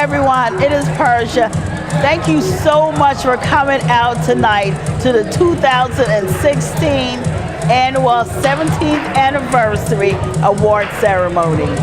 everyone. It is Persia. Thank you so much for coming out tonight to the 2016 annual 17th anniversary award ceremony.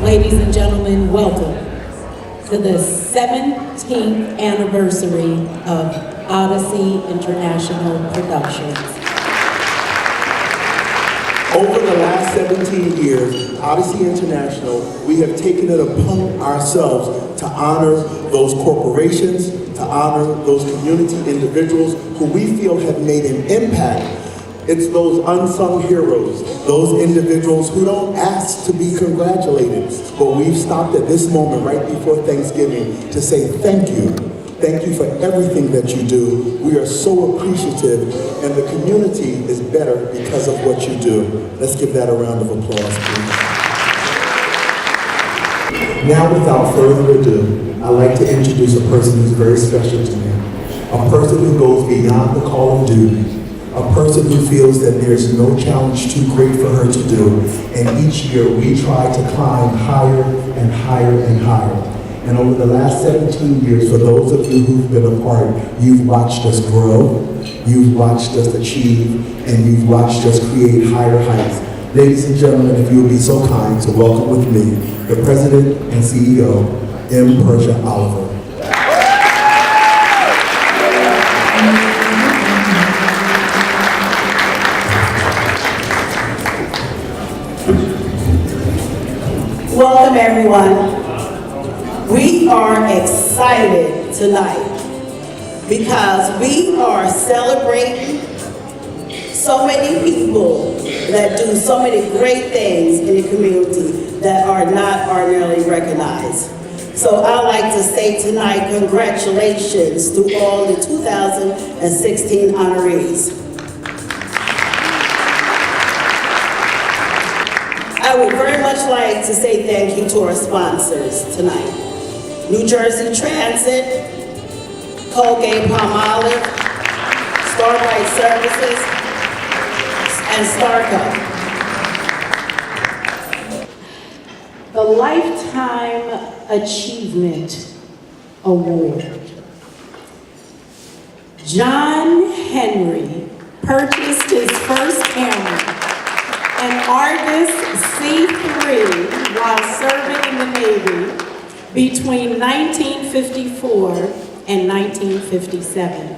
Ladies and gentlemen, welcome to the 17th anniversary of Odyssey International Productions. Over the last 17 years, Odyssey International, we have taken it upon ourselves to honor those corporations, to honor those community individuals who we feel have made an impact. It's those unsung heroes, those individuals who don't ask to be congratulated, but we've stopped at this moment right before Thanksgiving to say thank you. Thank you for everything that you do. We are so appreciative, and the community is better because of what you do. Let's give that a round of applause, please. Now, without further ado, I'd like to introduce a person who's very special to me, a person who goes beyond the call of duty, a person who feels that there's no challenge too great for her to do, and each year we try to climb higher and higher and higher. And over the last 17 years, for those of you who've been a part, you've watched us grow, you've watched us achieve, and you've watched us create higher heights. Ladies and gentlemen, if you would be so kind to welcome with me the President and CEO, M. Persia Oliver. Welcome, everyone. We are excited tonight because we are celebrating so many people that do so many great things in the community that are not ordinarily recognized. So I'd like to say tonight, congratulations to all the 2016 honorees. I would very much like to say thank you to our sponsors tonight. New Jersey Transit, Colgate-Palmolive, Starbright Services, and Starco. The Lifetime Achievement Award. John Henry purchased his first camera, an Argus C3, while serving in the Navy between 1954 and 1957.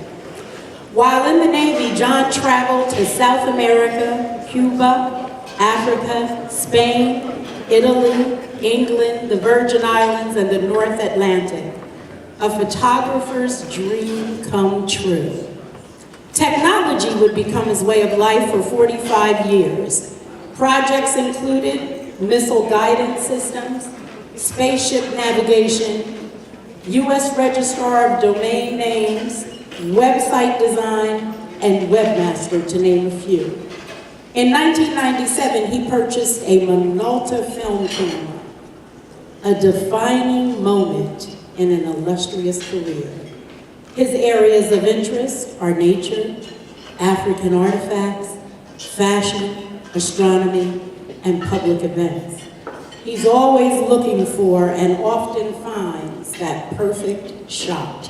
While in the Navy, John traveled to South America, Cuba, Africa, Spain, Italy, England, the Virgin Islands, and the North Atlantic. a photographer's dream come true. Technology would become his way of life for 45 years. Projects included missile guidance systems, spaceship navigation, U.S. Registrar of Domain Names, website design, and webmaster, to name a few. In 1997, he purchased a Minolta film camera, a defining moment in an illustrious career. His areas of interest are nature, African artifacts, fashion, astronomy, and public events. He's always looking for and often finds that perfect shot.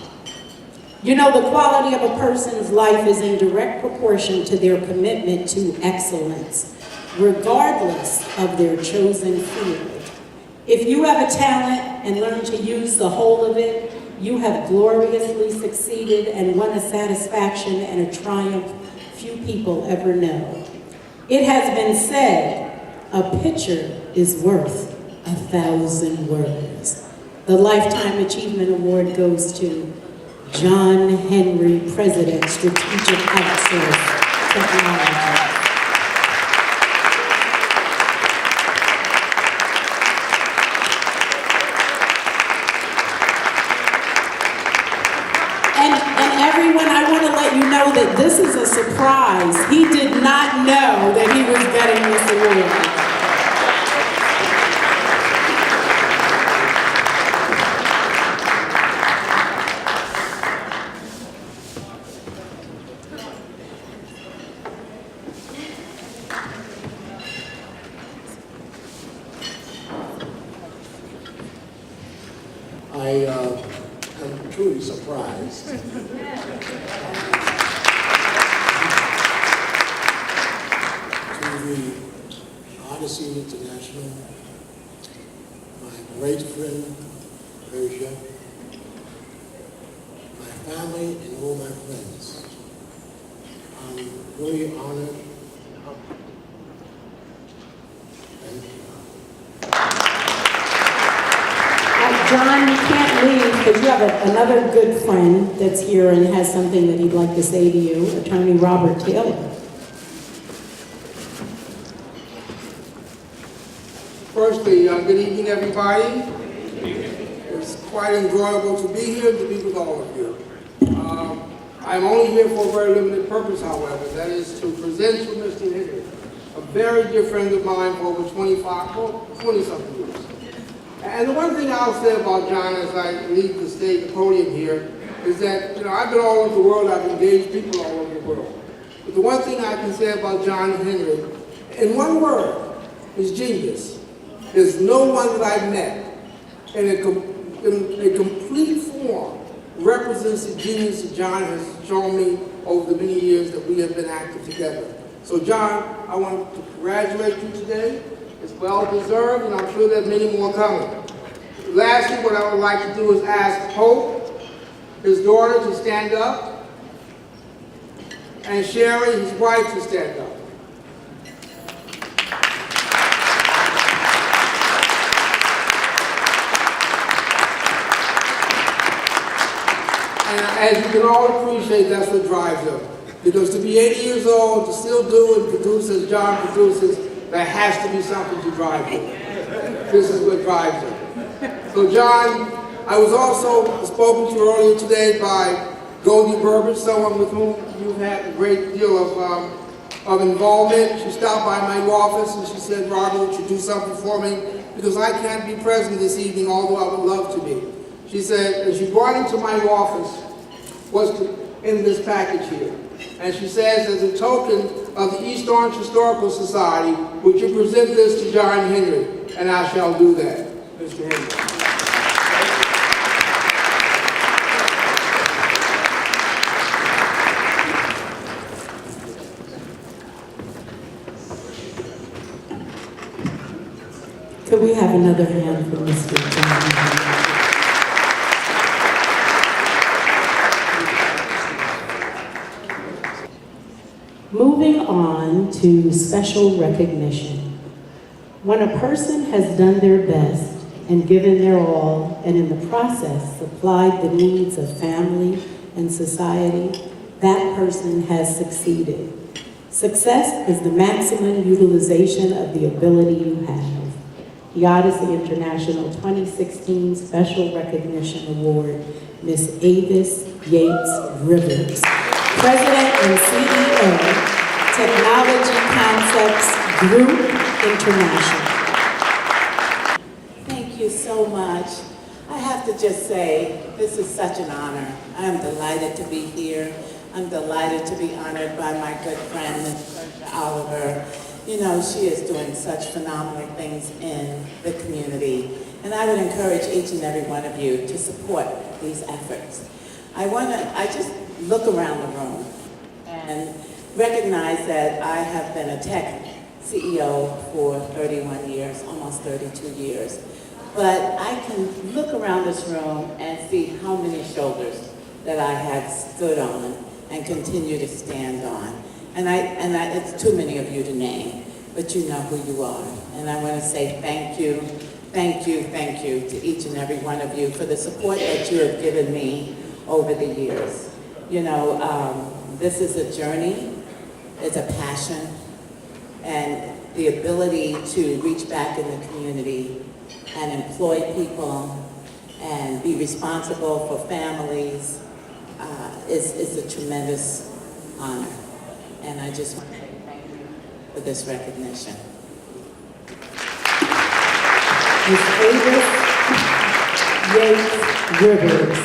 You know, the quality of a person's life is in direct proportion to their commitment to excellence, regardless of their chosen field. If you have a talent and learn to use the whole of it, you have gloriously succeeded and won a satisfaction and a triumph few people ever know. It has been said, a picture is worth 1,000 words. The Lifetime Achievement Award goes to John Henry, President, Strategic Access Technology. And everyone, I want to let you know that this is a surprise. He did not know that he was getting this award. I'm truly surprised. To the Odyssey International, my great friend, Persia, my family, and all my friends. I'm really honored. John, you can't leave because you have another good friend that's here and has something that he'd like to say to you, Attorney Robert Taylor. Firstly, good evening, everybody. It's quite enjoyable to be here, to be with all of you. I'm only here for a very limited purpose, however, that is to present to Mr. Henry, a very dear friend of mine for over 20-something years. And the one thing I'll say about John as I leave the stage, the podium here, is that, I've been all over the world, I've engaged people all over the world. But the one thing I can say about John Henry, in one word, is genius. There's no one that I've met in a complete form represents the genius that John has shown me over the many years that we have been active together. So John, I want to congratulate you today. It's well deserved, and I'm sure there's many more coming. Lastly, what I would like to do is ask Hope, his daughter, to stand up, and Sherry, his wife, to stand up. And as you can all appreciate, that's what drives them. Because to be 80 years old, to still do and produce as John produces, there has to be something to drive him. This is what drives him. So John, I was also spoken to earlier today by Goldie Burbage, someone with whom you've had a great deal of involvement. She stopped by my office and she said, Robert, would you do something for me? Because I can't be present this evening, although I would love to be. She said, and she brought into my office in this package here. And she says, as a token of the East Orange Historical Society, would you present this to John Henry? And I shall do that, Mr. Henry. Could we have another hand for Mr. John Henry? Moving on to special recognition. When a person has done their best and given their all, and in the process supplied the needs of family and society, that person has succeeded. Success is the maximum utilization of the ability you have. The Odyssey International 2016 Special Recognition Award, Ms. Avis Yates Rivers, President and CEO, Technology Concepts Group International. Thank you so much. I have to just say, this is such an honor. I'm delighted to be here. I'm delighted to be honored by my good friend, Ms. Persia Oliver. You know, she is doing such phenomenal things in the community. And I would encourage each and every one of you to support these efforts. I just look around the room and recognize that I have been a tech CEO for 31 years, almost 32 years. But I can look around this room and see how many shoulders that I have stood on and continue to stand on. And it's too many of you to name, but you know who you are. And I want to say thank you, thank you, thank you to each and every one of you for the support that you have given me over the years. You know, this is a journey, it's a passion, and the ability to reach back in the community and employ people and be responsible for families is a tremendous honor. And I just want to say thank you for this recognition. Ms. Avis Yates Rivers.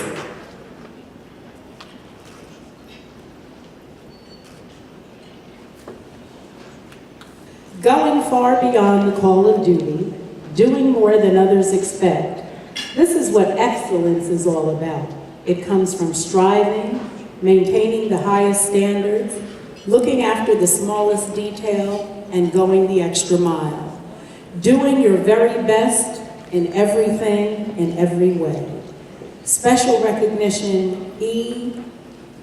Going far beyond the call of duty, doing more than others expect. This is what excellence is all about. It comes from striving, maintaining the highest standards, looking after the smallest detail, and going the extra mile. Doing your very best in everything, in every way. Special recognition, E.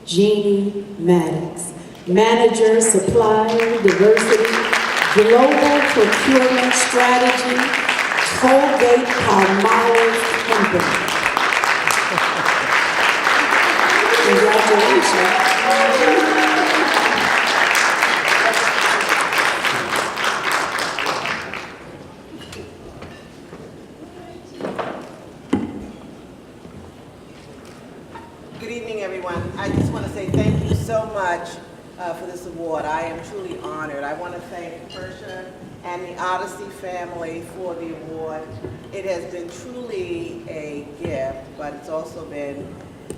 Jeannie Maddox, Manager, Supplier, Diversity, Global Procurement Strategy, Colgate-Palmolive Company. Congratulations. Good evening, everyone. I just want to say thank you so much for this award. I am truly honored. I want to thank Persia and the Odyssey family for the award. It has been truly a gift, but it's also been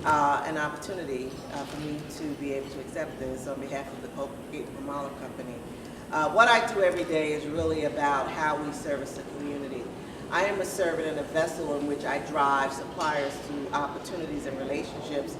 an opportunity for me to be able to accept this on behalf of the Colgate-Palmolive Company. What I do every day is really about how we service the community. I am a servant and a vessel in which I drive suppliers to opportunities and relationships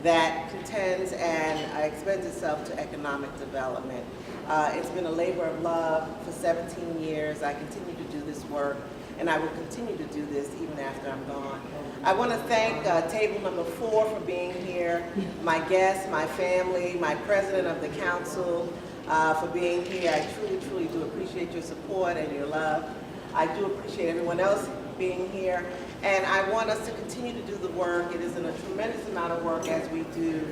that contends and expends itself to economic development. It's been a labor of love for 17 years. I continue to do this work, and I will continue to do this even after I'm gone. I want to thank table number 4 for being here, my guests, my family, my president of the council for being here. I truly, truly do appreciate your support and your love. I do appreciate everyone else being here, and I want us to continue to do the work. It is a tremendous amount of work as we do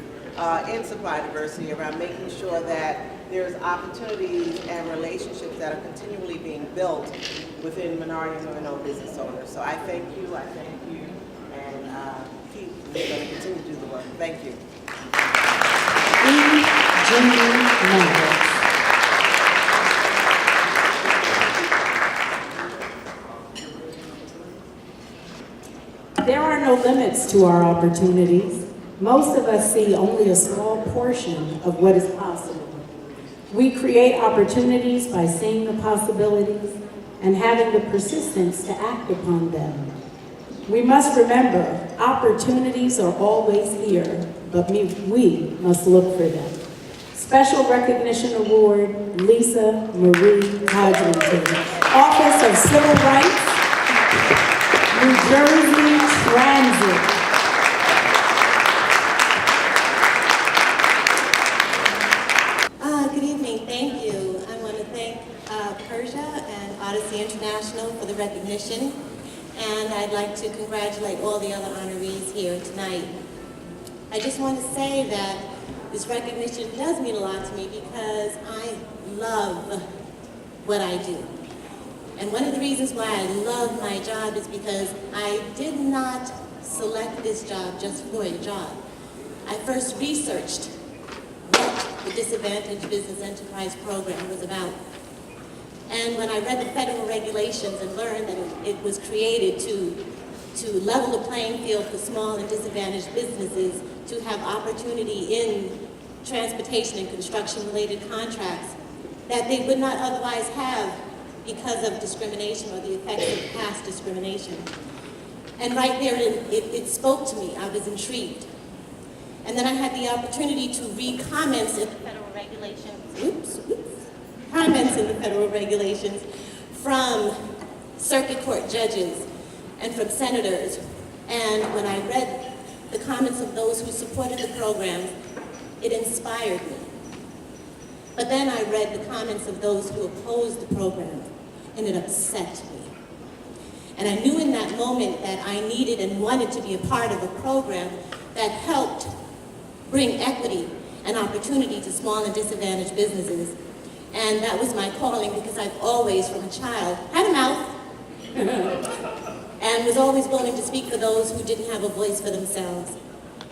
in supply diversity around making sure that there's opportunities and relationships that are continually being built within minority and women-owned business owners. So I thank you, and we're going to continue to do the work. Thank you. E. Jeannie Maddox. There are no limits to our opportunities. Most of us see only a small portion of what is possible. We create opportunities by seeing the possibilities and having the persistence to act upon them. We must remember, opportunities are always here, but we must look for them. Special Recognition Award, Lisa Marie Hodgington, Office of Civil Rights, New Jersey Transit. Good evening, thank you. I want to thank Persia and Odyssey International for the recognition. and I'd like to congratulate all the other honorees here tonight. I just want to say that this recognition does mean a lot to me because I love what I do. And one of the reasons why I love my job is because I did not select this job just for a job. I first researched what the Disadvantaged Business Enterprise Program was about. And when I read the federal regulations and learned that it was created to level the playing field for small and disadvantaged businesses to have opportunity in transportation and construction-related contracts that they would not otherwise have because of discrimination or the effects of past discrimination. And right there, it spoke to me. I was intrigued. And then I had the opportunity to read comments in the federal regulations, comments in the federal regulations from circuit court judges and from senators. And when I read the comments of those who supported the program, it inspired me. But then I read the comments of those who opposed the program, and it upset me. And I knew in that moment that I needed and wanted to be a part of a program that helped bring equity and opportunity to small and disadvantaged businesses. And that was my calling because I've always, from a child, had a mouth and was always willing to speak for those who didn't have a voice for themselves.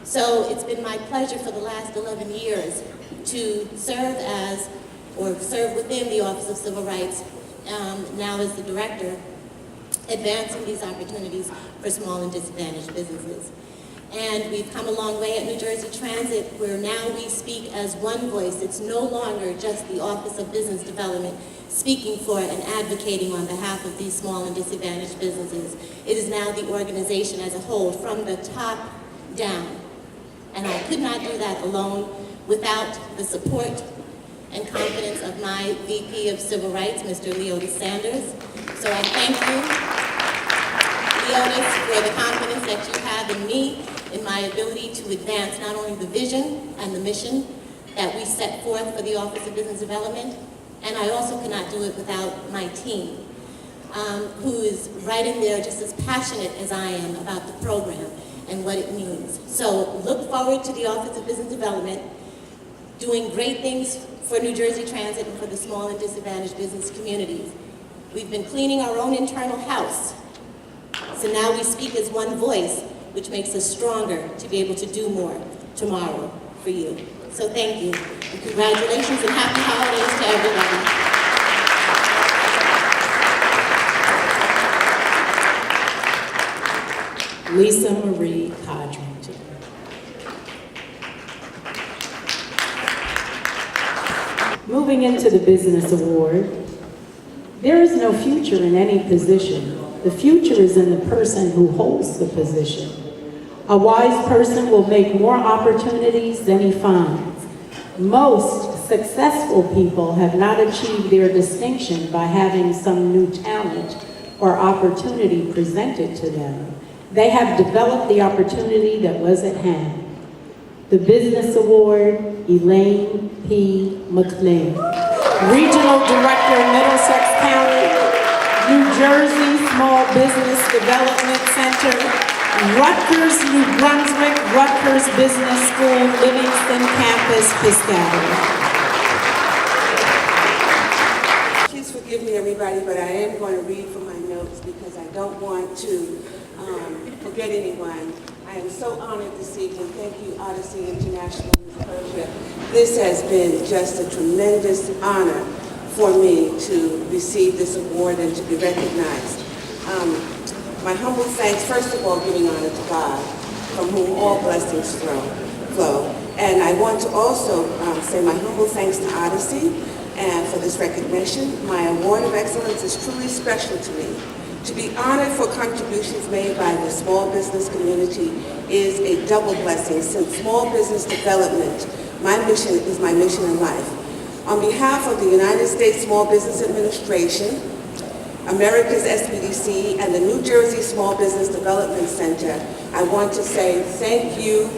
So it's been my pleasure for the last 11 years to serve within the Office of Civil Rights, now as the director, advancing these opportunities for small and disadvantaged businesses. And we've come a long way at New Jersey Transit, where now we speak as one voice. It's no longer just the Office of Business Development speaking for and advocating on behalf of these small and disadvantaged businesses. It is now the organization as a whole, from the top down. And I could not do that alone without the support and confidence of my VP of Civil Rights, Mr. Leotis Sanders. So I thank you, Leotis, for the confidence that you have in me, in my ability to advance not only the vision and the mission that we set forth for the Office of Business Development, and I also cannot do it without my team, who is right in there just as passionate as I am about the program and what it means. So look forward to the Office of Business Development doing great things for New Jersey Transit and for the small and disadvantaged business communities. We've been cleaning our own internal house, so now we speak as one voice, which makes us stronger to be able to do more tomorrow for you. So thank you, and congratulations and happy holidays to everybody. Lisa Marie Codrington. Moving into the Business Award, there is no future in any position. The future is in the person who holds the position. A wise person will make more opportunities than he finds. Most successful people have not achieved their distinction by having some new talent or opportunity presented to them. They have developed the opportunity that was at hand. The Business Award, Elaine P. McLean. Regional Director, Middlesex County, New Jersey Small Business Development Center, Rutgers, New Brunswick, Rutgers Business School, Livingston Campus, Piscataway. Please forgive me, everybody, but I am going to read from my notes because I don't want to forget anyone. I am so honored this evening. Thank you, Odyssey International, Ms. Persia. This has been just a tremendous honor for me to receive this award and to be recognized. My humble thanks, first of all, giving honor to God, from whom all blessings flow. And I want to also say my humble thanks to Odyssey and for this recognition. My award of excellence is truly special to me. To be honored for contributions made by the small business community is a double blessing, since small business development, my mission is my mission in life. On behalf of the United States Small Business Administration, America's SBDC, and the New Jersey Small Business Development Center, I want to say thank you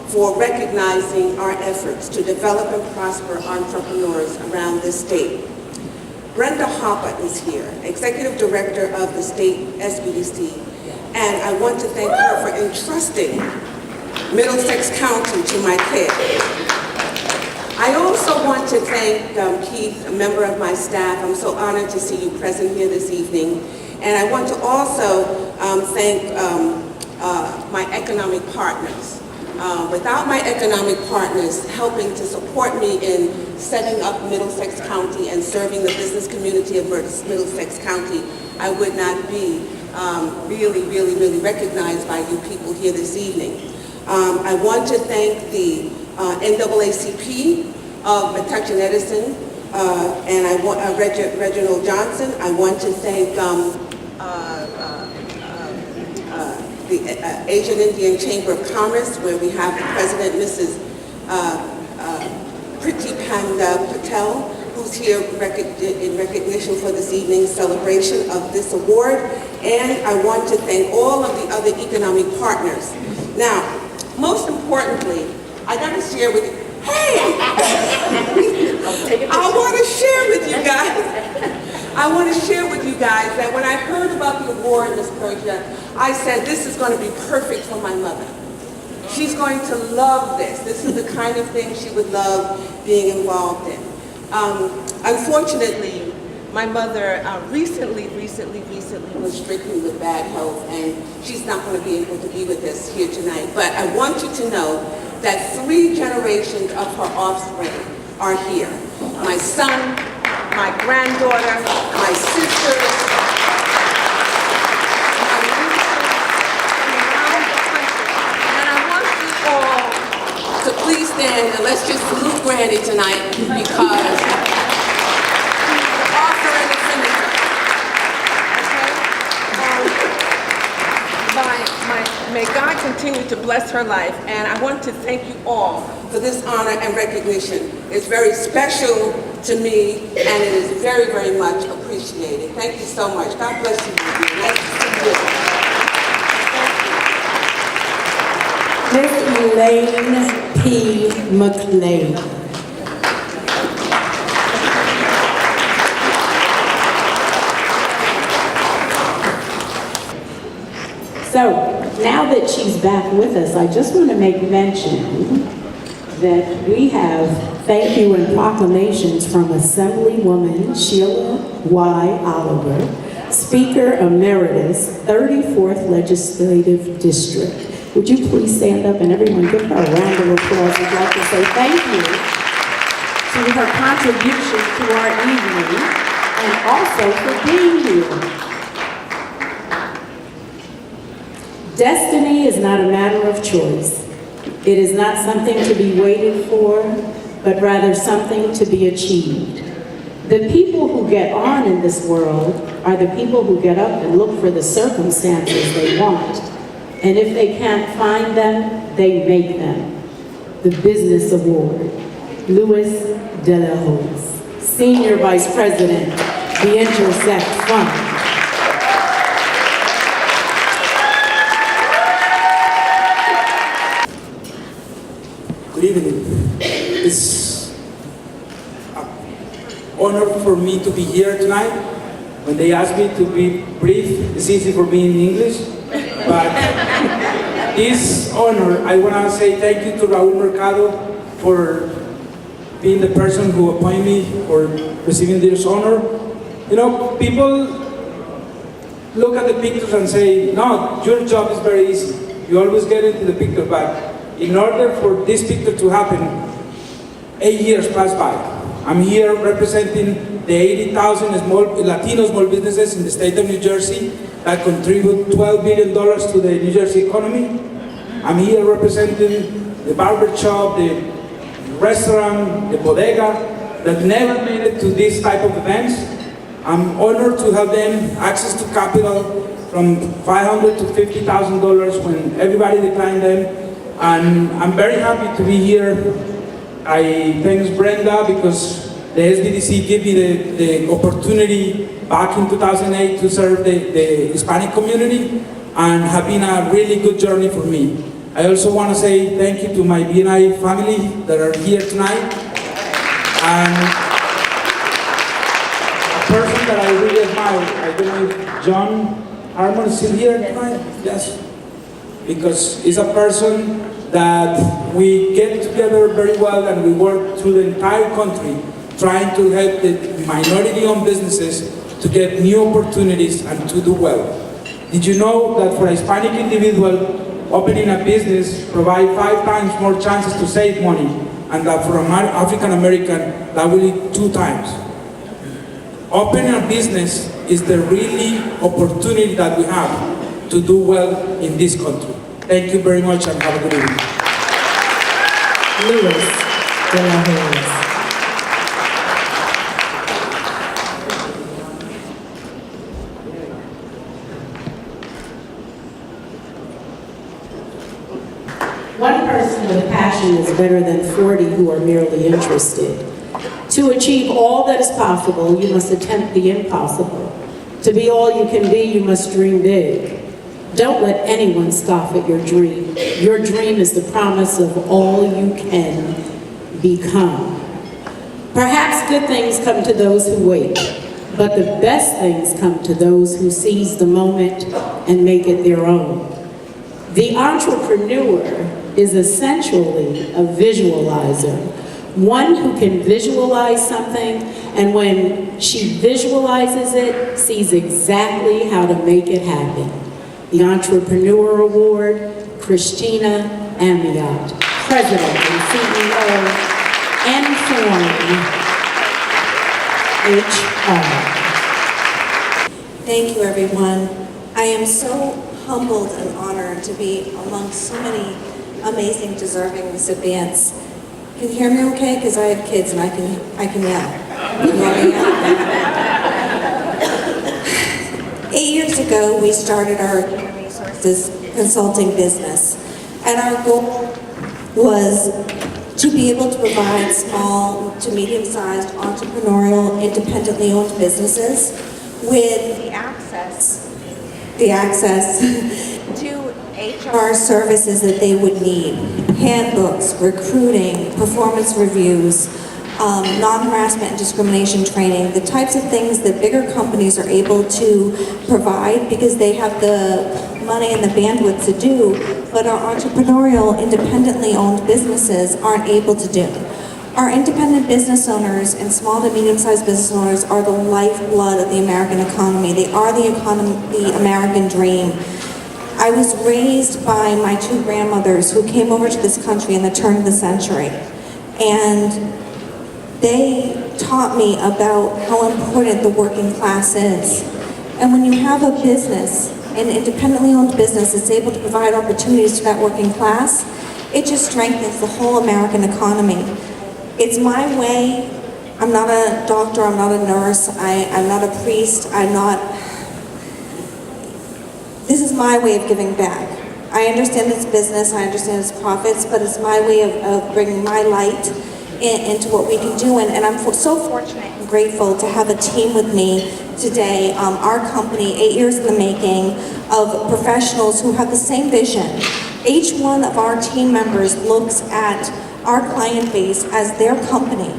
for recognizing our efforts to develop and prosper entrepreneurs around this state. Brenda Hopper is here, Executive Director of the state SBDC, and I want to thank her for entrusting Middlesex County to my care. I also want to thank Keith, a member of my staff. I'm so honored to see you present here this evening. And I want to also thank my economic partners. Without my economic partners helping to support me in setting up Middlesex County and serving the business community of Middlesex County, I would not be really recognized by you people here this evening. I want to thank the NAACP of Metuchen Edison, and I want Reginald Johnson. I want to thank the Asian Indian Chamber of Commerce, where we have the president, Mrs. Priti Panda Patel, who's here in recognition for this evening's celebration of this award. And I want to thank all of the other economic partners. Now, most importantly, I gotta share with you, I want to share with you guys. I want to share with you guys that when I heard about the award, Ms. Persia, I said this is going to be perfect for my mother. She's going to love this. This is the kind of thing she would love being involved in. Unfortunately, my mother recently was stricken with bad health, and she's not going to be able to be with us here tonight. But I want you to know that 3 generations of her offspring are here. My son, my granddaughter, my sisters, my nieces, around the country. And I want you all to please stand and let's just salute Granny tonight, because the author and the finisher. May God continue to bless her life, and I want to thank you all for this honor and recognition. It's very special to me, and it is very much appreciated. Thank you so much. God bless you. Nice to see you. Miss Elaine P. McLean. So, now that she's back with us, I just want to make mention that we have thank you and proclamations from Assemblywoman Sheila Y. Oliver, Speaker Emeritus, 34th Legislative District. Would you please stand up and everyone give her a round of applause? I'd like to say thank you to her contribution to our evening and also for being here. Destiny is not a matter of choice. It is not something to be waited for, but rather something to be achieved. The people who get on in this world are the people who get up and look for the circumstances they want. And if they can't find them, they make them. The Business Award. Louis De La Hoz, Senior Vice President, the Intersect Fund. Good evening. It's an honor for me to be here tonight. When they asked me to be brief, it's easy for me in English. But this honor, I want to say thank you to Raul Mercado for being the person who appointed me for receiving this honor. You know, people look at the pictures and say, no, your job is very easy. You always get into the picture, but in order for this picture to happen, 8 years passed by. I'm here representing the 80,000 Latino small businesses in the state of New Jersey that contribute $12 billion to the New Jersey economy. I'm here representing the barber shop, the restaurant, the bodega that never made it to this type of events. I'm honored to have them access to capital from $500,000 to $50,000 when everybody declined them. And I'm very happy to be here. I thank Brenda because the SBDC gave me the opportunity back in 2008 to serve the Hispanic community, and have been a really good journey for me. I also want to say thank you to my BNI family that are here tonight, and a person that I really admire. I don't know if John Harmon still here tonight? Yes. Because he's a person that we get together very well and we work through the entire country trying to help the minority-owned businesses to get new opportunities and to do well. Did you know that for a Hispanic individual, opening a business provides 5 times more chances to save money, and that for an African American, that will be 2 times. Opening a business is the really opportunity that we have to do well in this country. Thank you very much and have a good evening. Luis de la Hoz. One person with a passion is better than 40 who are merely interested. To achieve all that is possible, you must attempt the impossible. To be all you can be, you must dream big. Don't let anyone scoff at your dream. Your dream is the promise of all you can become. Perhaps good things come to those who wait, but the best things come to those who seize the moment and make it their own. The entrepreneur is essentially a visualizer, one who can visualize something, and when she visualizes it, sees exactly how to make it happen. The Entrepreneur Award, Christina Amiot, President and CEO, Inform HR. Thank you, everyone. I am so humbled and honored to be among so many amazing, deserving recipients. Can you hear me okay? Because I have kids and I can yell. Can you hear me yell? 8 years ago, we started our human resources consulting business, and our goal was to be able to provide small to medium-sized entrepreneurial, independently owned businesses with the access to HR services that they would need: handbooks, recruiting, performance reviews, non-harassment and discrimination training, the types of things that bigger companies are able to provide because they have the money and the bandwidth to do, but our entrepreneurial, independently owned businesses aren't able to do. Our independent business owners and small to medium-sized business owners are the lifeblood of the American economy. They are the American dream. I was raised by my 2 grandmothers who came over to this country in the turn of the century, and they taught me about how important the working class is. And when you have a business, an independently owned business that's able to provide opportunities to that working class, it just strengthens the whole American economy. It's my way. I'm not a doctor, I'm not a nurse, I'm not a priest, this is my way of giving back. I understand it's business, I understand it's profits, but it's my way of bringing my light into what we can do. And I'm so fortunate and grateful to have a team with me today, our company, 8 years in the making, of professionals who have the same vision. Each one of our team members looks at our client base as their company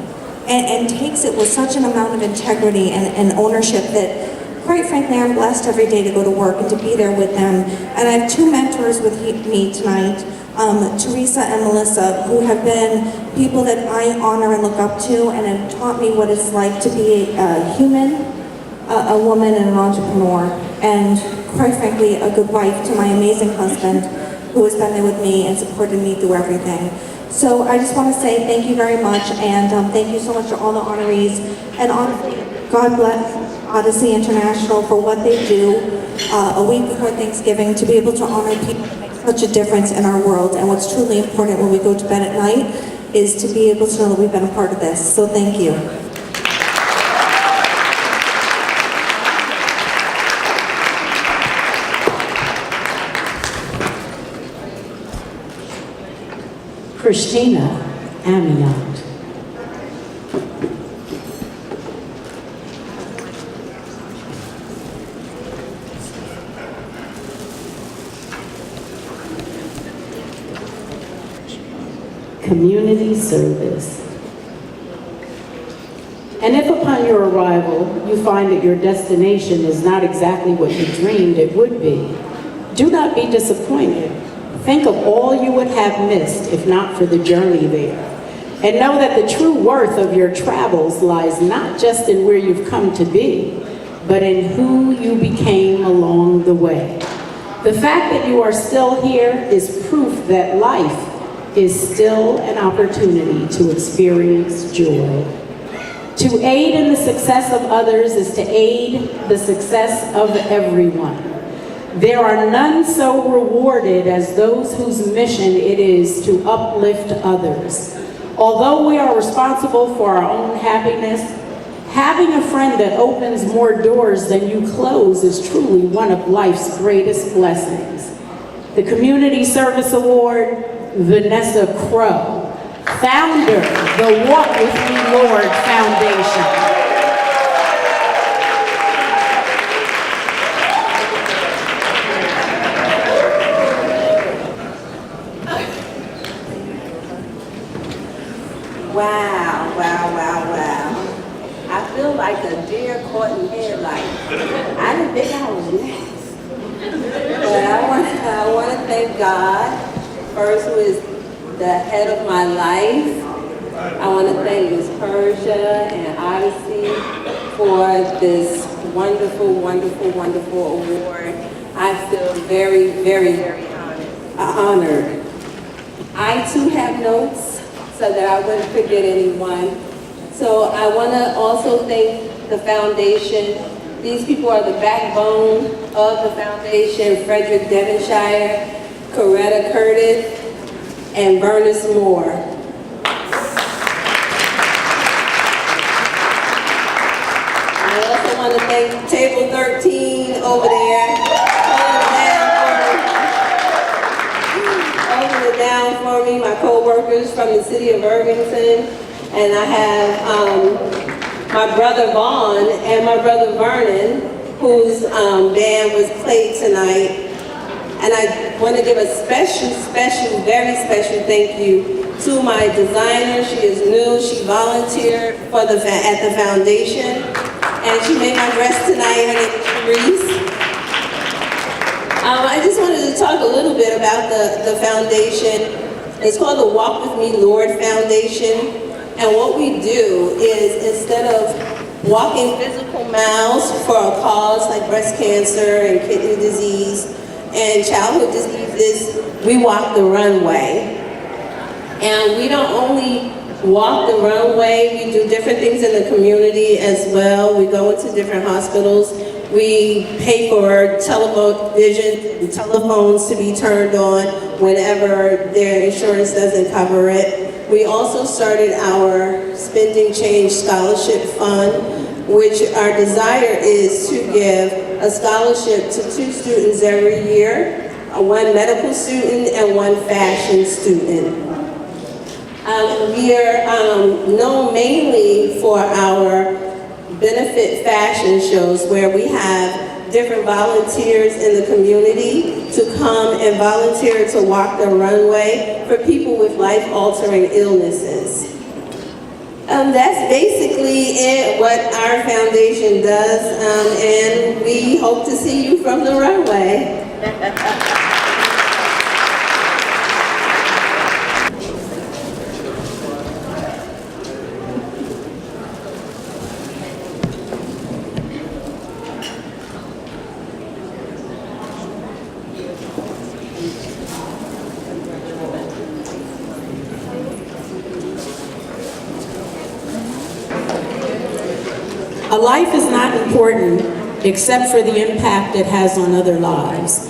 and takes it with such an amount of integrity and ownership that, quite frankly, I'm blessed every day to go to work and to be there with them. And I have 2 mentors with me tonight, Teresa and Melissa, who have been people that I honor and look up to and have taught me what it's like to be a human, a woman, and an entrepreneur. And quite frankly, a good wife to my amazing husband, who has been there with me and supported me through everything. So I just want to say thank you very much, and thank you so much to all the honorees. And honestly, God bless Odyssey International for what they do a week before Thanksgiving to be able to honor people that make such a difference in our world. And what's truly important when we go to bed at night is to be able to know that we've been a part of this. So thank you. Christina Amiot. Community service. And if a upon your arrival, you find that your destination is not exactly what you dreamed it would be, do not be disappointed. Think of all you would have missed if not for the journey there. And know that the true worth of your travels lies not just in where you've come to be, but in who you became along the way. The fact that you are still here is proof that life is still an opportunity to experience joy. To aid in the success of others is to aid the success of everyone. There are none so rewarded as those whose mission it is to uplift others. Although we are responsible for our own happiness, having a friend that opens more doors than you close is truly one of life's greatest blessings. The Community Service Award, Vanessa Crow, founder, the Walk With Me Lord Foundation. Wow, wow, wow, wow. I feel like a deer caught in headlights. I didn't think I was next. But I want to thank God, first, who is the head of my life. I want to thank Ms. Persia and Odyssey for this wonderful, wonderful, wonderful award. I feel very, very, very honored. I too have notes so that I wouldn't forget anyone. So I want to also thank the foundation. These people are the backbone of the foundation: Frederick Devonshire, Coretta Curtis, and Bernice Moore. I also want to thank Table 13 over there, holding it down for me, my co-workers from the city of Irvington. And I have my brother Vaughn and my brother Vernon, whose band was played tonight. And I want to give a special, very special thank you to my designer. She is new. She volunteered for at the foundation, and she made my dress tonight. Her name is Therese. I just wanted to talk a little bit about the foundation. It's called the Walk With Me Lord Foundation. And what we do is, instead of walking physical miles for a cause like breast cancer and kidney disease and childhood diseases, we walk the runway. And we don't only walk the runway, we do different things in the community as well. We go into different hospitals. We pay for television, telephones to be turned on whenever their insurance doesn't cover it. We also started our Spending Change Scholarship Fund, which our desire is to give a scholarship to 2 students every year, one medical student and one fashion student. We are known mainly for our benefit fashion shows, where we have different volunteers in the community to come and volunteer to walk the runway for people with life-altering illnesses. That's basically it, what our foundation does, and we hope to see you from the runway. A life is not important except for the impact it has on other lives.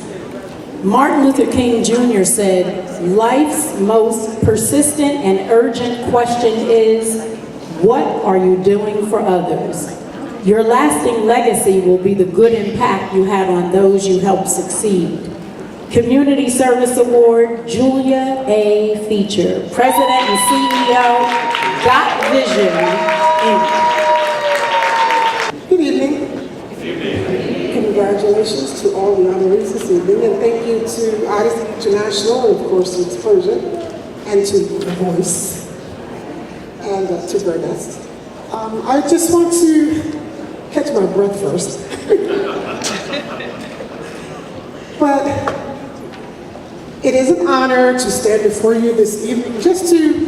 Martin Luther King Jr. said, "Life's most persistent and urgent question is, what are you doing for others? Your lasting legacy will be the good impact you had on those you helped succeed." Community Service Award, Julia A. Feature, President and CEO, Got Vision, Inc. Good evening. Congratulations to all the honorees this evening, and thank you to Odyssey International, and of course to Ms. Persia, and to The Voice, and to Burnest. I just want to catch my breath first. But it is an honor to stand before you this evening just to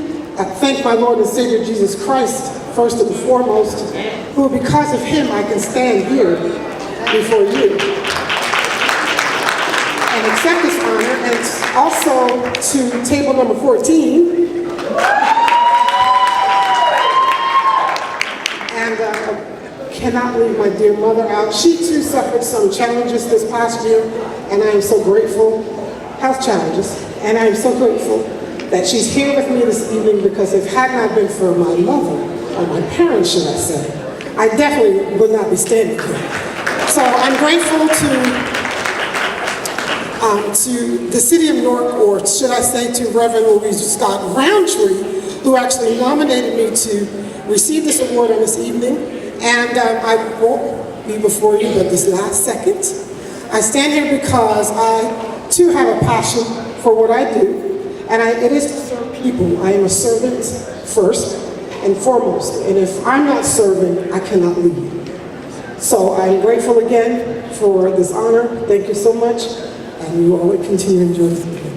thank my Lord and Savior Jesus Christ first and foremost, who because of him I can stand here before you and accept this honor, and also to table number 14. And cannot leave my dear mother out. She too suffered some challenges this past year, and I am so grateful, health challenges, and I am so grateful that she's here with me this evening, because if it had not been for my mother, or my parents should I say, I definitely would not be standing here. So I'm grateful to the City of Newark, or should I say to Reverend Louise Scott Roundtree, who actually nominated me to receive this award on this evening. And I won't be before you but this last second. I stand here because I too have a passion for what I do, and it is to serve people. I am a servant first and foremost, and if I'm not serving, I cannot lead. So I'm grateful again for this honor. Thank you so much, and you all will continue to enjoy this evening.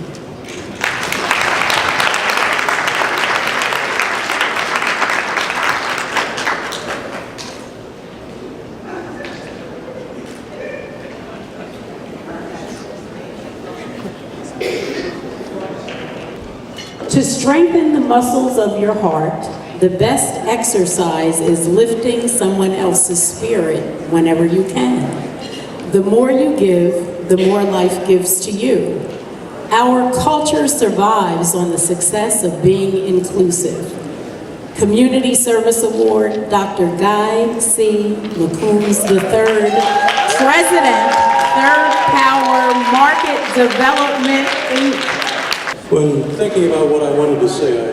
To strengthen the muscles of your heart, the best exercise is lifting someone else's spirit whenever you can. The more you give, the more life gives to you. Our culture survives on the success of being inclusive. Community Service Award, Dr. Guy C. McCombs III, President, Third Power Market Development Inc. When thinking about what I wanted to say, I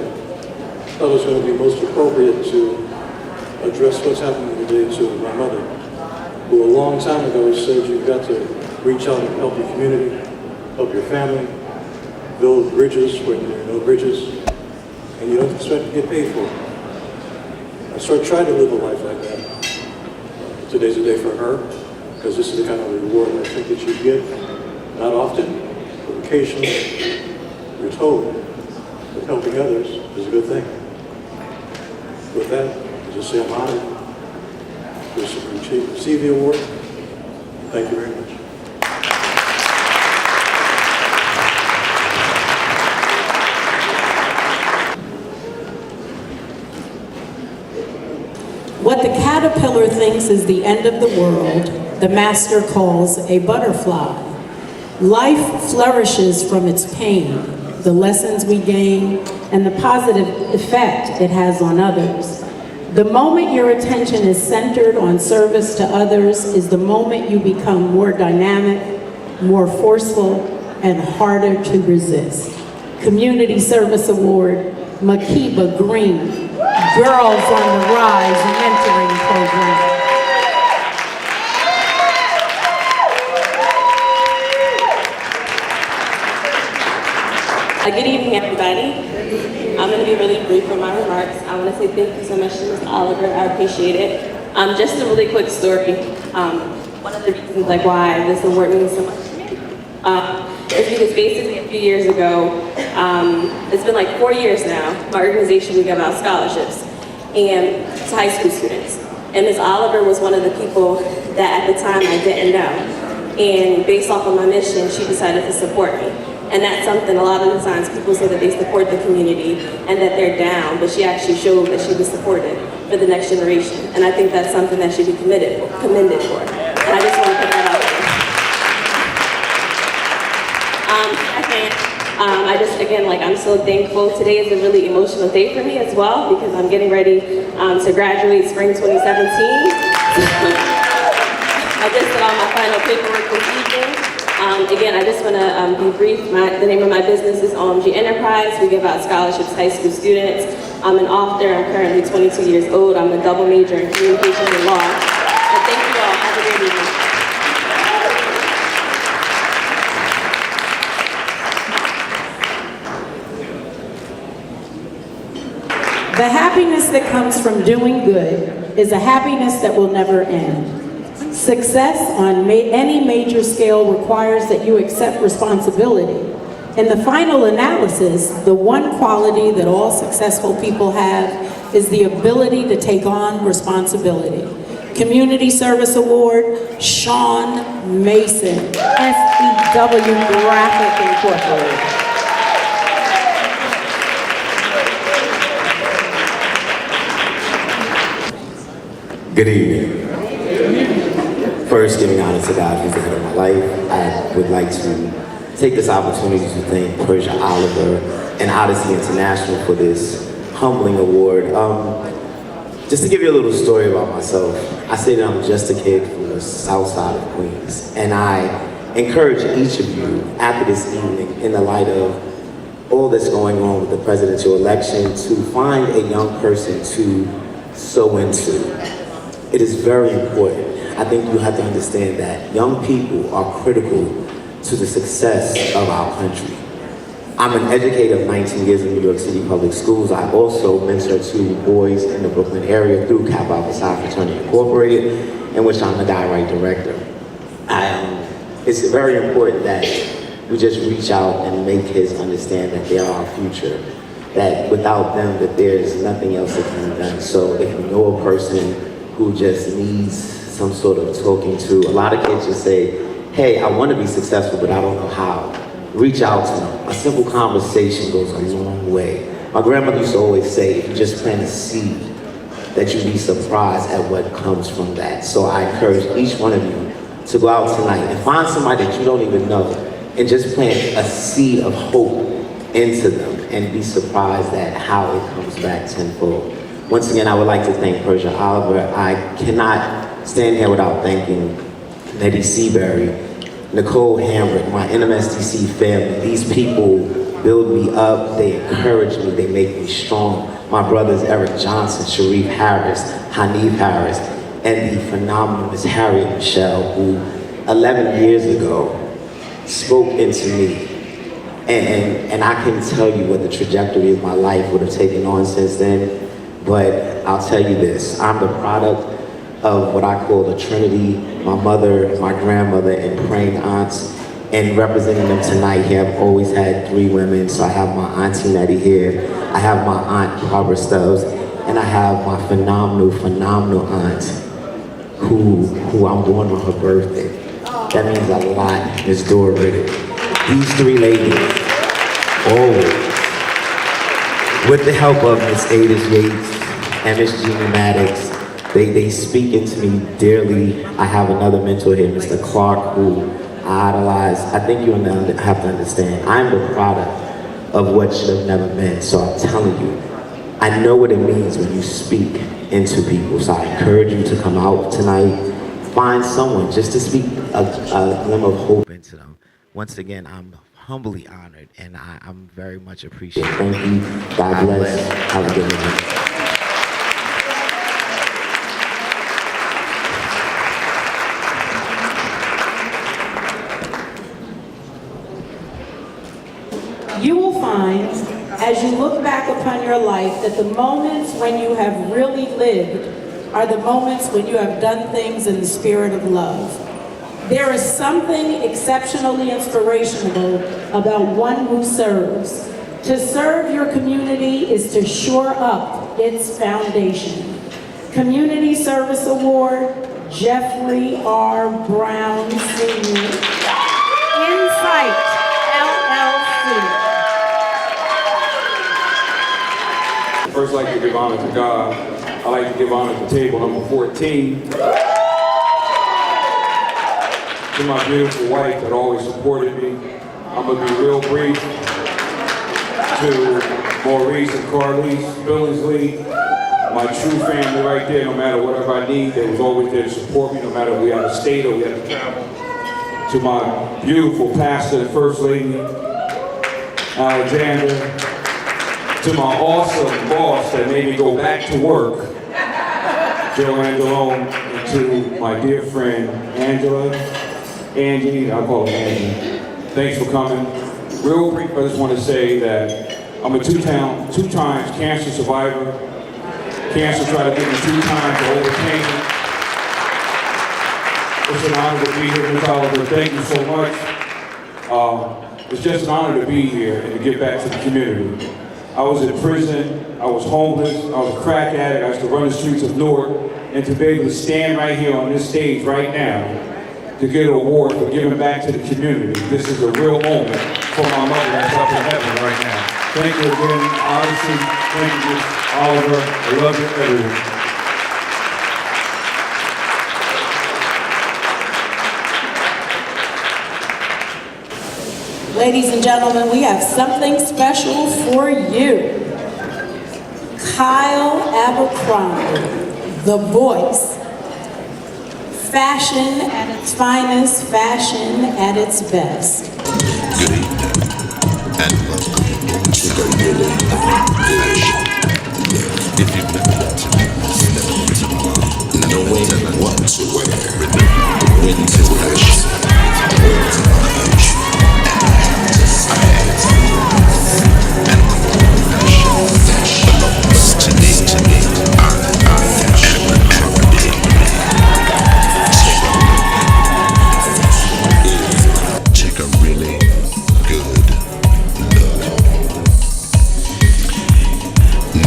thought it was going to be most appropriate to address what's happening today to my mother, who a long time ago said you've got to reach out and help your community, help your family, build bridges when there are no bridges, and you don't expect to get paid for it. So I tried to live a life like that. Today's a day for her, because this is the kind of reward I think that you get, not often, but occasionally. You're told that helping others is a good thing. With that, I just say I'm honored to receive the award. Thank you very much. What the caterpillar thinks is the end of the world, the master calls a butterfly. Life flourishes from its pain, the lessons we gain, and the positive effect it has on others. The moment your attention is centered on service to others is the moment you become more dynamic, more forceful, and harder to resist. Community Service Award, Makiba Green, Girls on the Rise Mentoring Program. Good evening, everybody. I'm going to be really brief with my remarks. I want to say thank you so much to Ms. Oliver. I appreciate it. Just a really quick story. One of the reasons why this award means so much to me is because basically a few years ago, it's been like 4 years now, my organization, we give out scholarships and to high school students. And Ms. Oliver was one of the people that at the time I didn't know. And based off of my mission, she decided to support me. And that's something a lot of the times people say that they support the community and that they're down, but she actually showed that she was supported for the next generation. And I think that's something that should be commended for. And I just want to put that out there. I'm so thankful. Today is a really emotional day for me as well because I'm getting ready to graduate spring 2017. I just did all my final paperwork this evening. Again, I just want to be brief. The name of my business is OMG Enterprise. We give out scholarships to high school students. I'm an author. I'm currently 22 years old. I'm a double major in communications and law. And thank you all. Have a great evening. The Happy happiness that comes from doing good is a happiness that will never end. Success on any major scale requires that you accept responsibility. In the final analysis, the one quality that all successful people have is the ability to take on responsibility. Community Service Award, Sean Mason, SEW Graphic Incorporated. Good evening. First, giving honor to God who's the head of my life, I would like to take this opportunity to thank Persia Oliver and Odyssey International for this humbling award. Just to give you a little story about myself, I say that I'm just a kid from the south side of Queens, and I encourage each of you after this evening, in the light of all that's going on with the presidential election, to find a young person to sow into. It is very important. I think you have to understand that young people are critical to the success of our country. I'm an educator of 19 years in New York City Public Schools. I also mentor 2 boys in the Brooklyn area through Kappa Alpha Psi Fraternity Incorporated, in which I'm the direct director. It's very important that we just reach out and make kids understand that they are our future, that without them, that there's nothing else that can be done. So if you know a person who just needs some sort of talking to, a lot of kids just say, hey, I want to be successful, but I don't know how. Reach out to them. A simple conversation goes a long way. My grandmother used to always say, if you just plant a seed, that you'd be surprised at what comes from that. So I encourage each one of you to go out tonight and find somebody that you don't even know and just plant a seed of hope into them and be surprised at how it comes back tenfold. Once again, I would like to thank Persia Oliver. I cannot stand here without thanking Nettie Seabury, Nicole Hamrick, my NMSDC family. These people build me up, they encourage me, they make me strong. My brothers Eric Johnson, Sharif Harris, Hanif Harris, and the phenomenal Miss Harriet Michelle, who 11 years ago spoke into me. And I can tell you what the trajectory of my life would have taken on since then, but I'll tell you this, I'm the product of what I call the Trinity, my mother, my grandmother, and praying aunts. And representing them tonight here, I've always had 3 women. So I have my Auntie Nettie here, I have my Aunt Barbara Stubbs, and I have my phenomenal aunt who I'm born on her birthday. That means a lot, Ms. Dora Riddick. These 3 ladies, with the help of Ms. Ada Yates and Ms. Jeannie Maddox, they speak into me dearly. I have another mentor here, Mr. Clark, who I idolize. I think you have to understand, I'm the product of what should have never been. So I'm telling you, I know what it means when you speak into people. So I encourage you to come out tonight, find someone just to speak a glimmer of hope into them. Once again, I'm humbly honored, and I'm very much appreciated. Thank you. God bless. Have a good night. You will find, as you look back upon your life, that the moments when you have really lived are the moments when you have done things in the spirit of love. There is something exceptionally inspirational about one who serves. To serve your community is to shore up its foundation. Community Service Award, Jeffrey R. Brown, Sr. Insight, LLC. First, I'd like to give honor to God. I'd like to give honor to table number 14. To my beautiful wife that always supported me. I'm gonna be real brief. To Maurice and Carlise Billingsley, my true family right there, no matter whatever I need, they was always there to support me, no matter if we had to stay or we had to travel. To my beautiful pastor and First Lady, Alexander. To my awesome boss that made me go back to work, Joe Angelone. And to my dear friend, Angie, I'll call her Angie. Thanks for coming. Real brief, I just want to say that I'm a two times cancer survivor. Cancer tried to get me 2 times, I overcame it. It's an honor to be here, Ms. Oliver. Thank you so much. It's just an honor to be here and to give back to the community. I was in prison, I was homeless, I was a crack addict, I used to run the streets of Newark, and to be able to stand right here on this stage right now to get an award for giving back to the community. This is a real moment for my mother that's up in heaven right now. Thank you again, Odyssey. Thank you, Oliver. I love you, everyone. Ladies and gentlemen, we have something special for you. Kyle Abercrombie, the voice. Fashion at its finest, fashion at its best. Good evening, and welcome to the Really Fashion. If you've never been to knowing what to wear, when to fashion, where to buy, and to style, and fashion belongs to me. Take a really good look.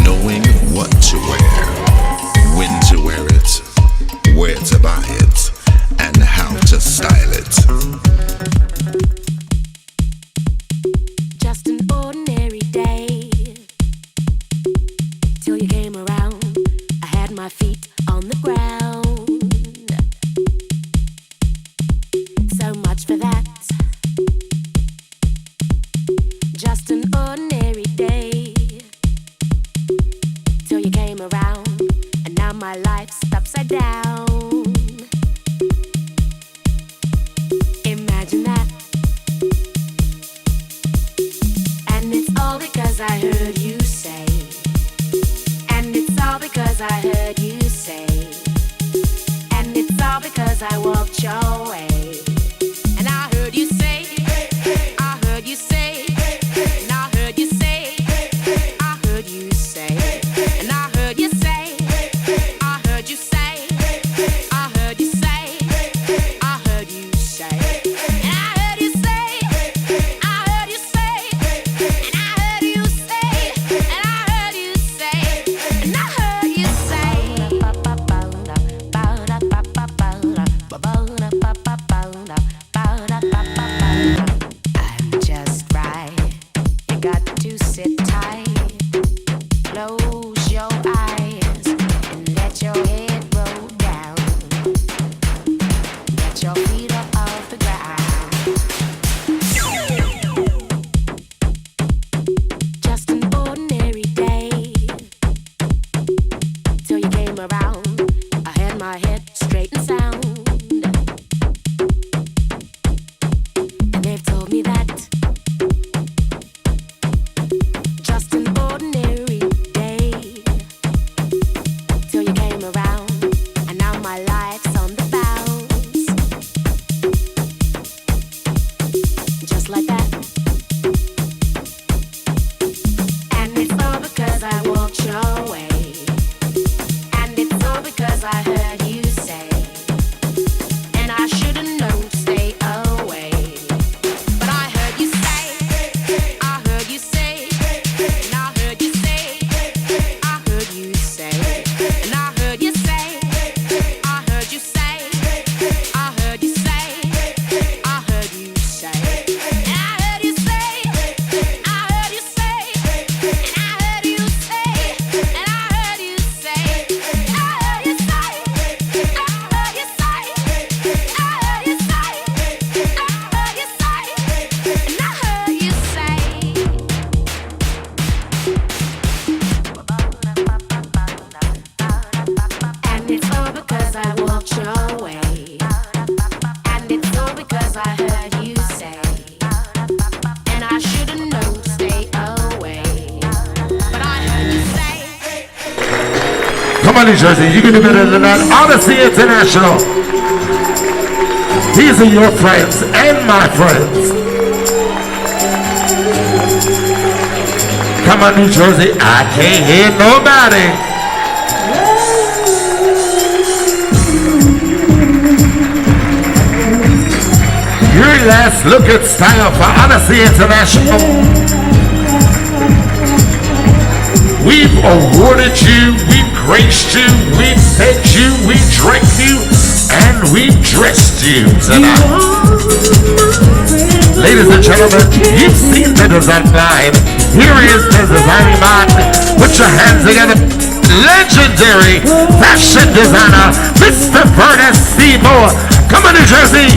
Knowing what to wear, when to wear it, where to buy it, and how to style it. Just an ordinary day till you came around. I had my feet on the ground. So much for that. Just an ordinary day till you came around, and now my life's upside down. Imagine that. And it's all because I heard you say. And it's all because I heard you say. And it's all because I walked your way. And I heard you say, I heard you say, and I heard you say, I heard you say, and I heard you say, I heard you say, I heard you say, I heard you say, and I heard you say, I heard you say, and I heard you say, and I heard you say, and I heard you I'm just right. You got to sit tight. Close your eyes and let your head roll down. Get your feet up off the ground. Just an ordinary day till you came around. I had my head straight and sound. And they've told me that just an ordinary day till you came around, and now my life's on the bounce. Just like that. And it's all because I walked your way. And it's all because I heard you say. And I should've known to stay away. But I heard you say, I heard you say, and I heard you say, I heard you say, and I heard you say, I heard you say, I heard you say, I heard you say, and I heard you say, I heard you say, and I heard you say, and I heard you say, and I heard you say, I heard you say, I heard you say, I heard you say, and I heard you say. And it's all because I walked your way. And it's all because I heard you say. And I should've known to stay away. But I heard you say. Come on, New Jersey, you can do better than that. Odyssey International. These are your friends and my friends. Come on, New Jersey, I can't hear nobody. last look at style for Odyssey International. We've awarded you, we've graced you, we've fed you, we've drank you, and we've dressed you tonight. Ladies and gentlemen, you've seen the design line. Here is the designing man. Put your hands together. Legendary fashion designer, Mr. Furnace Seymour. Come on, New Jersey.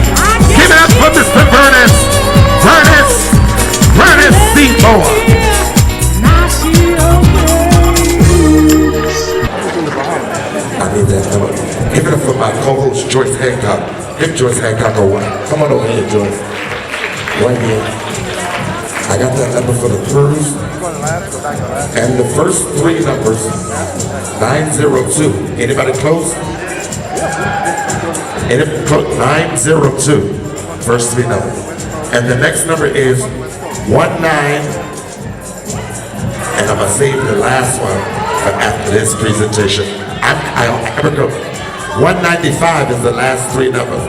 Give it up for Mr. Furnace. Furnace Seymour. I need that number. Give it up for my co-host Joyce Hancock. Give Joyce Hancock a one. Come on over here, Joyce. Right here. I got that number for the cruise. And the first three numbers, 902. Anybody close? 902. First three numbers. And the next number is 19. And I'm going to save the last one for after this presentation. I'll never go. 195 is the last three numbers.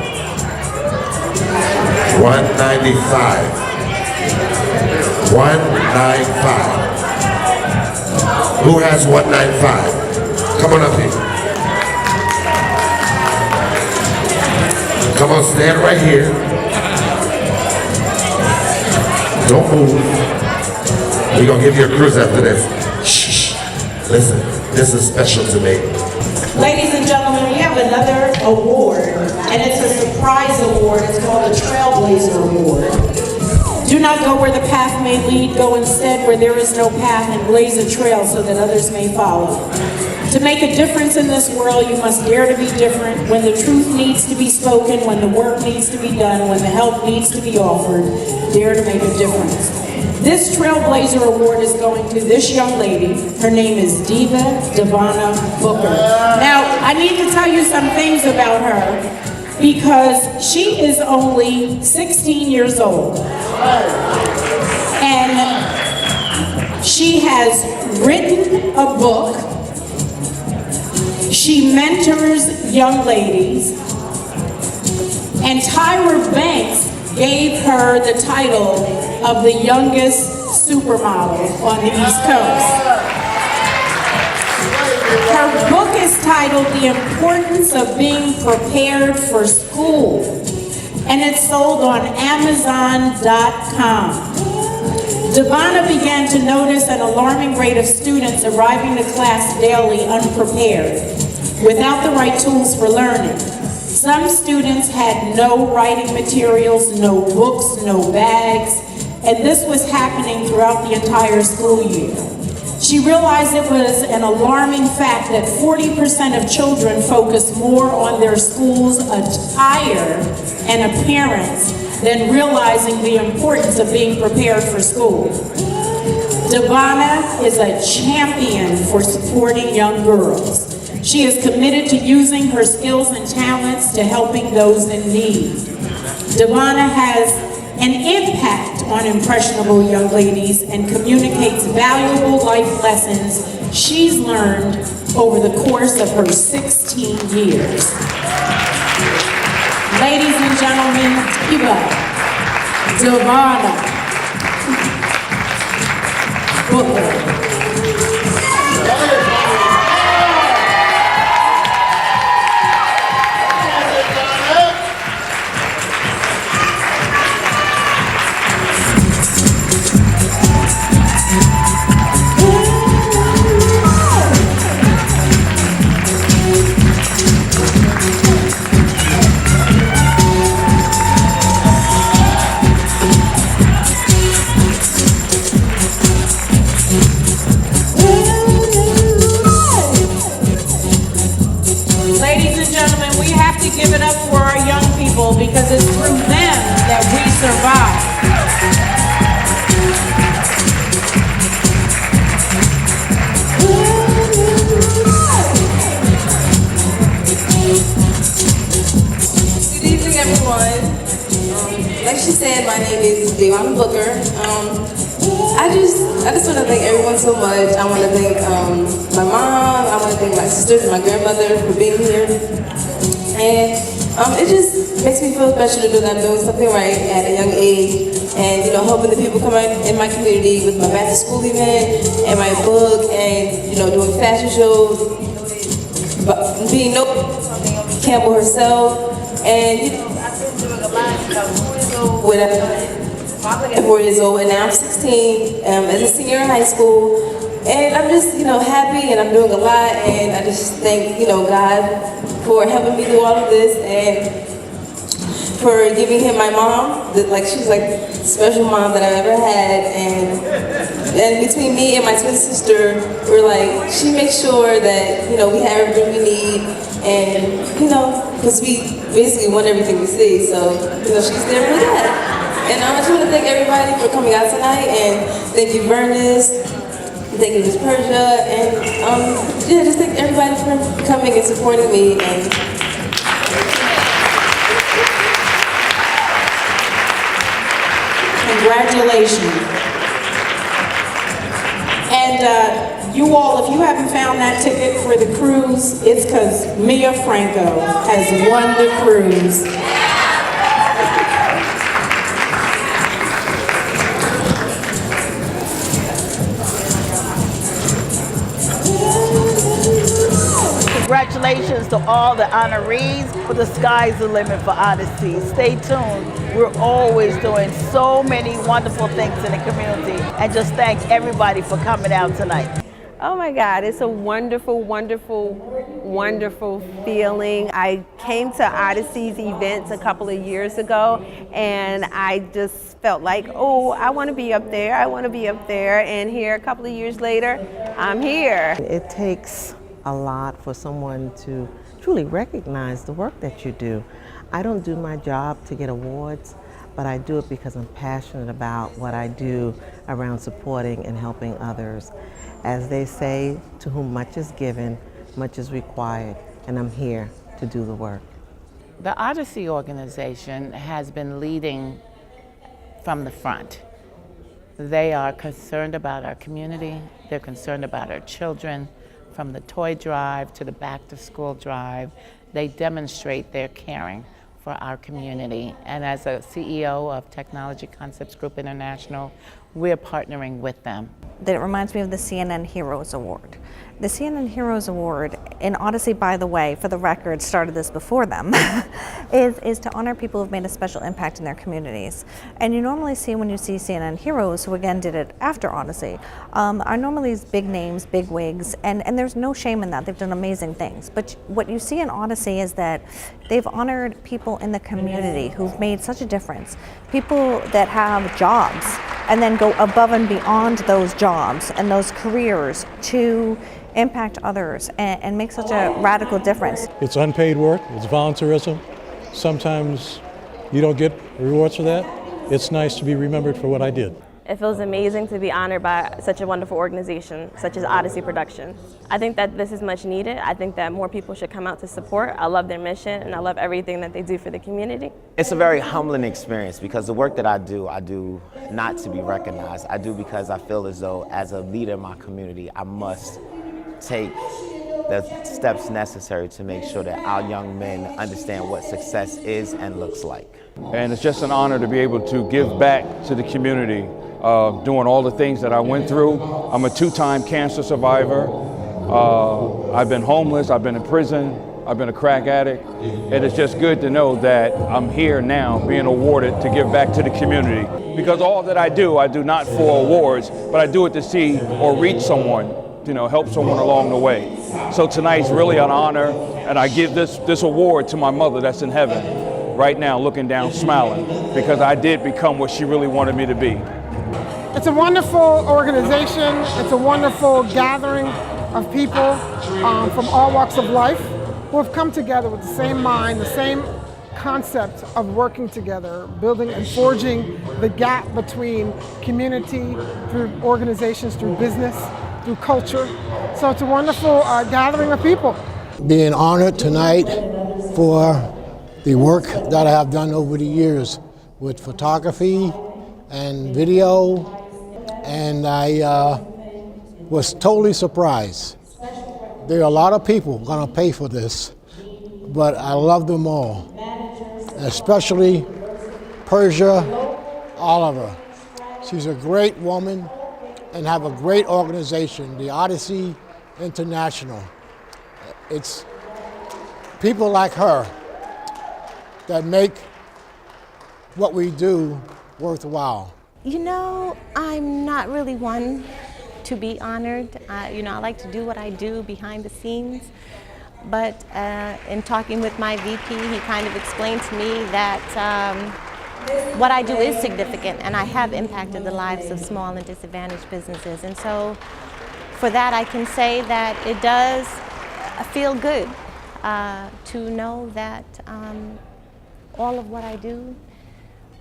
195. 195. Who has 195? Come on up here. Come on, stand right here. Don't move. We're going to give you a cruise after this. Shh. Listen, this is special to me. Ladies and gentlemen, we have another award, and it's a surprise award. It's called the Trailblazer Award. Do not go where the path may lead, go instead where there is no path and blaze a trail so that others may follow. To make a difference in this world, you must dare to be different. When the truth needs to be spoken, when the work needs to be done, when the help needs to be offered, dare to make a difference. This Trailblazer Award is going to this young lady. Her name is Diva Devonna Booker. Now, I need to tell you some things about her because she is only 16 years old. And she has written a book. She mentors young ladies. And Tyra Banks gave her the title of the youngest supermodel on the East Coast. Her book is titled The Importance of Being Prepared for School, and it's sold on Amazon.com. Devonna began to notice an alarming rate of students arriving to class daily unprepared, without the right tools for learning. Some students had no writing materials, no books, no bags, and this was happening throughout the entire school year. She realized it was an alarming fact that 40% of children focus more on their school's attire and appearance than realizing the importance of being prepared for school. Devonna is a champion for supporting young girls. She is committed to using her skills and talents to helping those in need. Devonna has an impact on impressionable young ladies and communicates valuable life lessons she's learned over the course of her 16 years. Ladies and gentlemen, Diva Devonna Booker. Give it up for our young people because it's through them that we survive. Good evening, everyone. Like she said, my name is Devonna Booker. I just want to thank everyone so much. I want to thank my mom. I want to thank my sisters and my grandmother for being here. And It just makes me feel special to know that I'm doing something right at a young age, and helping the people come in my community with my back to school event and my book, and doing fashion shows, being Campbell herself, and I've been doing a lot with 4 years old, and now I'm 16 as a senior in high school, and I'm just happy, and I'm doing a lot, and I just thank God for helping me do all of this, and for giving him my mom. She's like the special mom that I've ever had, and between me and my twin sister, she makes sure that we have everything we need, and because we basically want everything we see, so she's there for that. And I just want to thank everybody for coming out tonight, and thank you, Bernice. Thank you, Ms. Persia, and just thank everybody for coming and supporting me. And congratulations. And you all, if you haven't found that ticket for the cruise, it's because Mia Franco has won the cruise. Congratulations to all the honorees, but the sky's the limit for Odyssey. Stay tuned. We're always doing so many wonderful things in the community, and just thank everybody for coming out tonight. Oh my God, it's a wonderful, wonderful, wonderful feeling. I came to Odyssey's events a couple of years ago, and I just felt like, oh, I want to be up there, I want to be up there, and here a couple of years later, I'm here. It takes a lot for someone to truly recognize the work that you do. I don't do my job to get awards, but I do it because I'm passionate about what I do around supporting and helping others. As they say, to whom much is given, much is required, and I'm here to do the work. The Odyssey organization has been leading from the front. They are concerned about our community, they're concerned about our children. From the toy drive to the back to school drive, they demonstrate their caring for our community. And as a CEO of Technology Concepts Group International, we're partnering with them. That it reminds me of the CNN Heroes Award. The CNN Heroes Award, and Odyssey, by the way, for the record, started this before them, is to honor people who've made a special impact in their communities. And you normally see, when you see CNN Heroes, who again did it after Odyssey, are normally these big names, big wigs, and there's no shame in that. They've done amazing things. But what you see in Odyssey is that they've honored people in the community who've made such a difference. People that have jobs and then go above and beyond those jobs and those careers to impact others and make such a radical difference. It's unpaid work, it's volunteerism. Sometimes you don't get rewards for that. It's nice to be remembered for what I did. It feels amazing to be honored by such a wonderful organization, such as Odyssey Productions. I think that this is much needed. I think that more people should come out to support. I love their mission, and I love everything that they do for the community. It's a very humbling experience because the work that I do not to be recognized. I do because I feel as though, as a leader in my community, I must take the steps necessary to make sure that our young men understand what success is and looks like. And it's just an honor to be able to give back to the community, doing all the things that I went through. I'm a 2-time cancer survivor. I've been homeless, I've been in prison, I've been a crack addict. And it's just good to know that I'm here now being awarded to give back to the community. Because all that I do not for awards, but I do it to see or reach someone, help someone along the way. So tonight's really an honor, and I give this award to my mother that's in heaven right now, looking down, smiling, because I did become what she really wanted me to be. It's a wonderful organization. It's a wonderful gathering of people from all walks of life who have come together with the same mind, the same concept of working together, building and forging the gap between community through organizations, through business, through culture. So it's a wonderful gathering of people. Being honored tonight for the work that I have done over the years with photography and video, and I was totally surprised. There are a lot of people gonna pay for this, but I love them all. especially Persia Oliver. She's a great woman and have a great organization, the Odyssey International. It's people like her that make what we do worthwhile. You know, I'm not really one to be honored. I like to do what I do behind the scenes. But in talking with my VP, he kind of explained to me that what I do is significant, and I have impacted the lives of small and disadvantaged businesses. And so for that, I can say that it does feel good to know that all of what I do,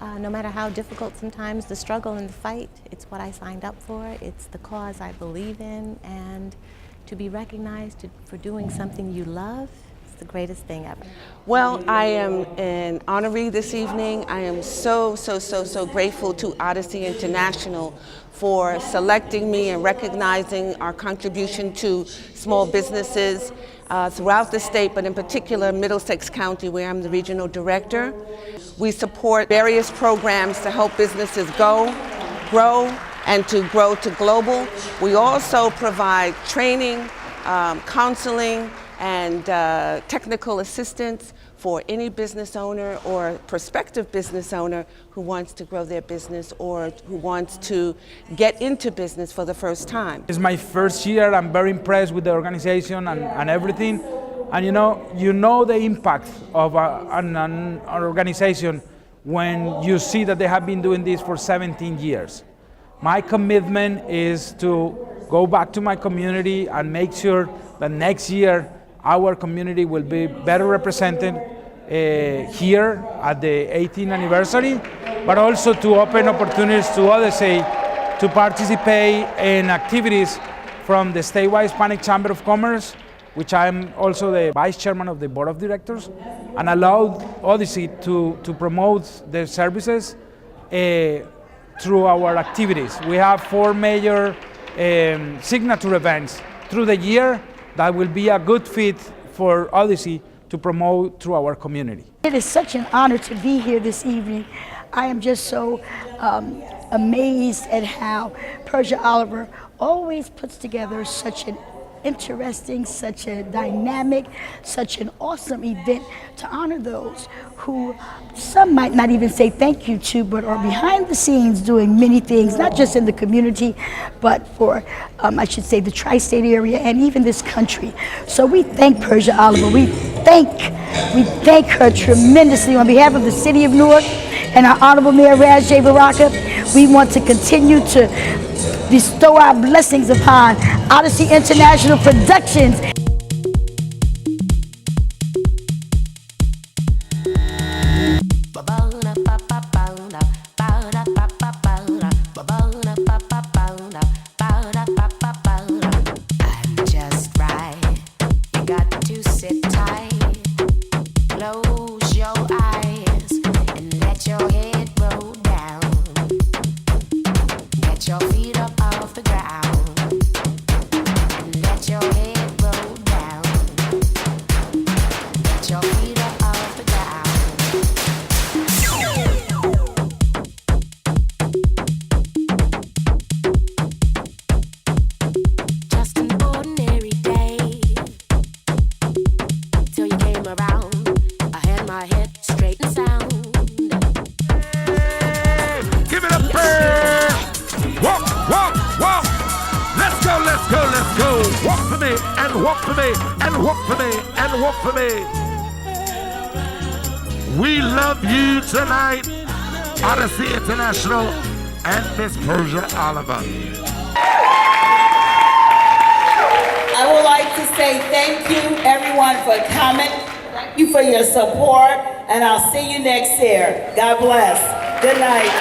no matter how difficult sometimes the struggle and the fight, it's what I signed up for, it's the cause I believe in, and to be recognized for doing something you love, it's the greatest thing ever. Well, I am an honoree this evening. I am so grateful to Odyssey International for selecting me and recognizing our contribution to small businesses throughout the state, but in particular Middlesex County, where I'm the regional director. We support various programs to help businesses grow, and to grow to global. We also provide training, counseling, and technical assistance for any business owner or prospective business owner who wants to grow their business or who wants to get into business for the first time. It's my first year. I'm very impressed with the organization and everything. And you know the impact of an organization when you see that they have been doing this for 17 years. My commitment is to go back to my community and make sure that next year our community will be better represented here at the 18th anniversary, but also to open opportunities to Odyssey to participate in activities from the statewide Hispanic Chamber of Commerce, which I'm also the vice chairman of the board of directors, and allowed Odyssey to promote their services through our activities. We have 4 major signature events through the year that will be a good fit for Odyssey to promote through our community. It is such an honor to be here this evening. I am just so amazed at how Persia Oliver always puts together such an interesting, such a dynamic, such an awesome event to honor those who some might not even say thank you to, but are behind the scenes doing many things, not just in the community, but for, I should say, the tri-state area and even this country. So we thank Persia Oliver. We thank her tremendously on behalf of the City of Newark and our Honorable Mayor Raz J. Baraka. We want to continue to bestow our blessings upon Odyssey International Productions. I'm just right. You got to sit tight. Close your eyes and let your head roll down. Get your feet up off the ground and let your head roll down. Get your feet up off the ground. Just an ordinary day till you came around. I had my head straight and sound. Give it up, bird. Walk, walk, walk. Let's go, let's go, let's go. Walk for me, and walk for me, and walk for me, and walk for me. We love you tonight, Odyssey International and Miss Persia Oliver. I would like to say thank you, everyone, for coming. Thank you for your support, and I'll see you next year. God bless. Good night.